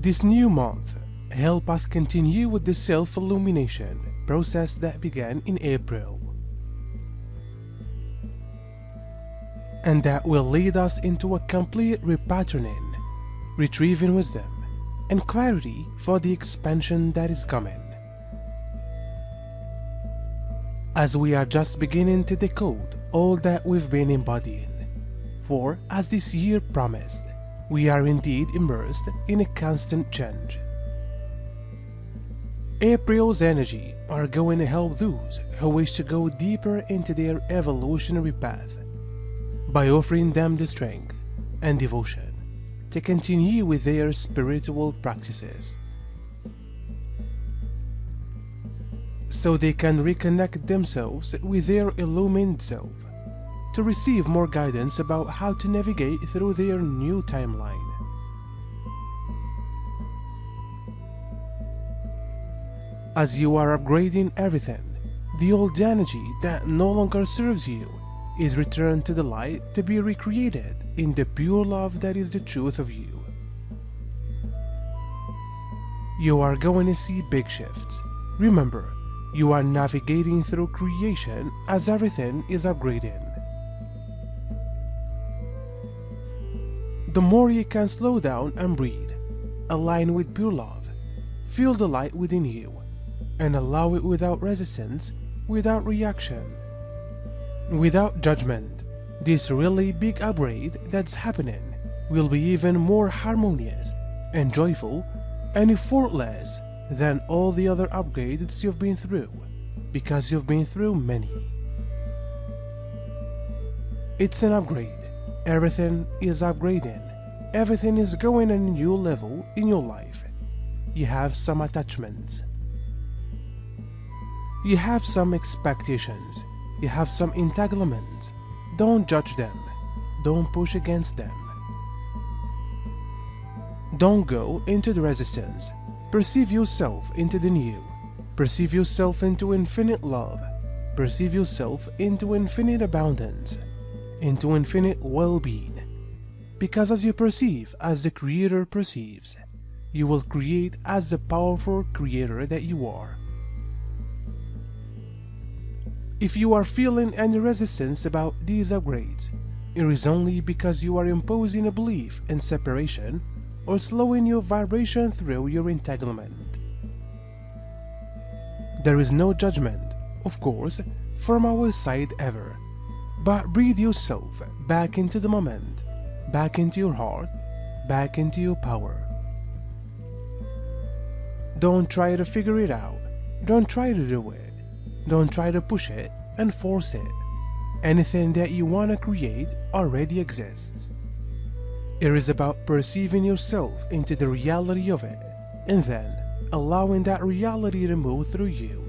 This new month, help us continue with the self-illumination process that began in April, and that will lead us into a complete repatterning, retrieving wisdom and clarity for the expansion that is coming. As we are just beginning to decode all that we've been embodying, for as this year promised, we are indeed immersed in a constant change. April's energy are going to help those who wish to go deeper into their evolutionary path by offering them the strength and devotion to continue with their spiritual practices, so they can reconnect themselves with their illumined self to receive more guidance about how to navigate through their new timeline. As you are upgrading everything, the old energy that no longer serves you is returned to the light to be recreated in the pure love that is the truth of you. You are going to see big shifts. Remember, you are navigating through creation as everything is upgrading. The more you can slow down and breathe, align with pure love, feel the light within you, and allow it without resistance, without reaction, without judgment, this really big upgrade that's happening will be even more harmonious and joyful and effortless than all the other upgrades you've been through, because you've been through many. It's an upgrade. Everything is upgrading. Everything is going on a new level in your life. You have some attachments. You have some expectations. You have some entanglements. Don't judge them. Don't push against them. Don't go into the resistance. Perceive yourself into the new. Perceive yourself into infinite love. Perceive yourself into infinite abundance, into infinite well-being. Because as you perceive as the Creator perceives, you will create as the powerful Creator that you are. If you are feeling any resistance about these upgrades, it is only because you are imposing a belief in separation or slowing your vibration through your entanglement. There is no judgment, of course, from our side ever, but breathe yourself back into the moment, back into your heart, back into your power. Don't try to figure it out. Don't try to do it. Don't try to push it and force it. Anything that you want to create already exists. It is about perceiving yourself into the reality of it, and then allowing that reality to move through you.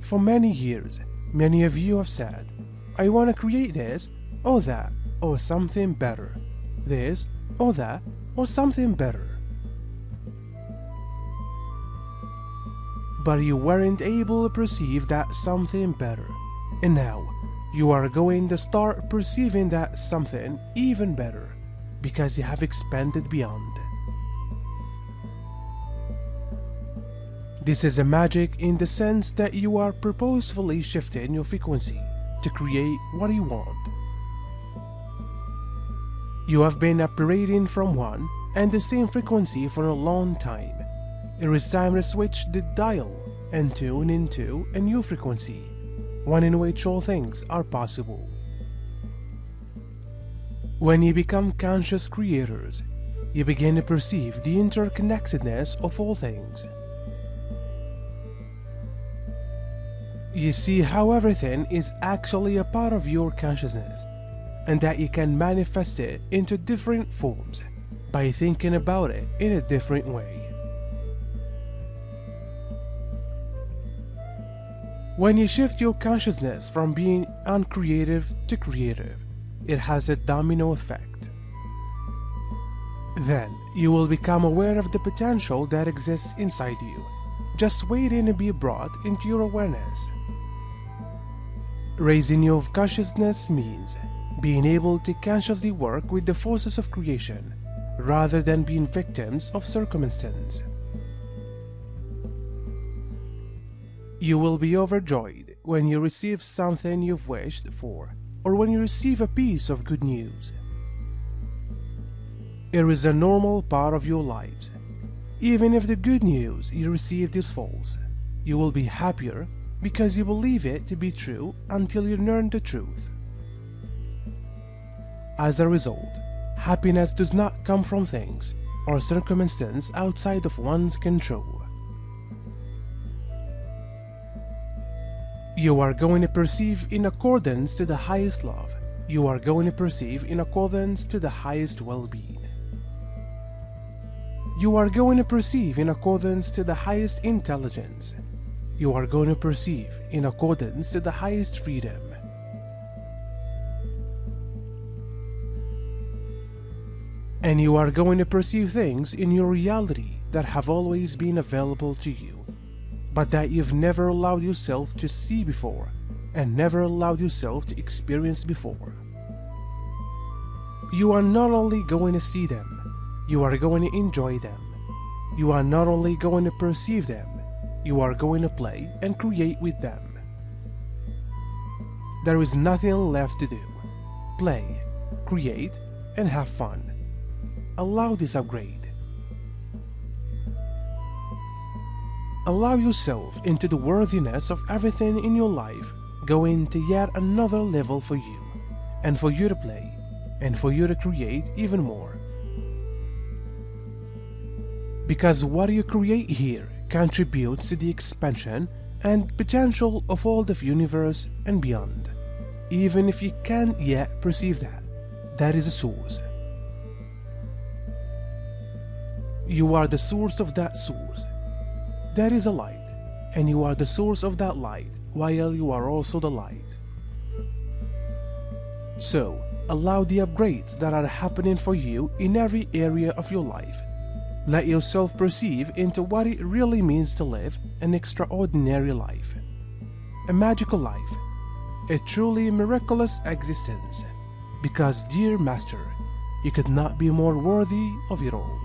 For many years, many of you have said, I want to create this or that or something better. This or that or something better. But you weren't able to perceive that something better, and now you are going to start perceiving that something even better because you have expanded beyond. This is a magic in the sense that you are purposefully shifting your frequency to create what you want. You have been operating from one and the same frequency for a long time. It is time to switch the dial and tune into a new frequency, one in which all things are possible. When you become conscious creators, you begin to perceive the interconnectedness of all things. You see how everything is actually a part of your consciousness, and that you can manifest it into different forms by thinking about it in a different way. When you shift your consciousness from being uncreative to creative, it has a domino effect. Then you will become aware of the potential that exists inside you, just waiting to be brought into your awareness. Raising your consciousness means being able to consciously work with the forces of creation rather than being victims of circumstance. You will be overjoyed when you receive something you've wished for, or when you receive a piece of good news. It is a normal part of your lives. Even if the good news you received is false, you will be happier because you believe it to be true until you learn the truth. As a result, happiness does not come from things or circumstances outside of one's control. You are going to perceive in accordance to the highest love. You are going to perceive in accordance to the highest well-being. You are going to perceive in accordance to the highest intelligence. You are going to perceive in accordance to the highest freedom. And you are going to perceive things in your reality that have always been available to you, but that you've never allowed yourself to see before and never allowed yourself to experience before. You are not only going to see them, you are going to enjoy them. You are not only going to perceive them, you are going to play and create with them. There is nothing left to do. Play, create, and have fun. Allow this upgrade. Allow yourself into the worthiness of everything in your life, going to yet another level for you, and for you to play, and for you to create even more. Because what you create here contributes to the expansion and potential of all the universe and beyond. Even if you can't yet perceive that, that is a source. You are the source of that source. That is a light, and you are the source of that light, while you are also the light. So, allow the upgrades that are happening for you in every area of your life. Let yourself perceive into what it really means to live an extraordinary life, a magical life, a truly miraculous existence, because, dear Master, you could not be more worthy of it all.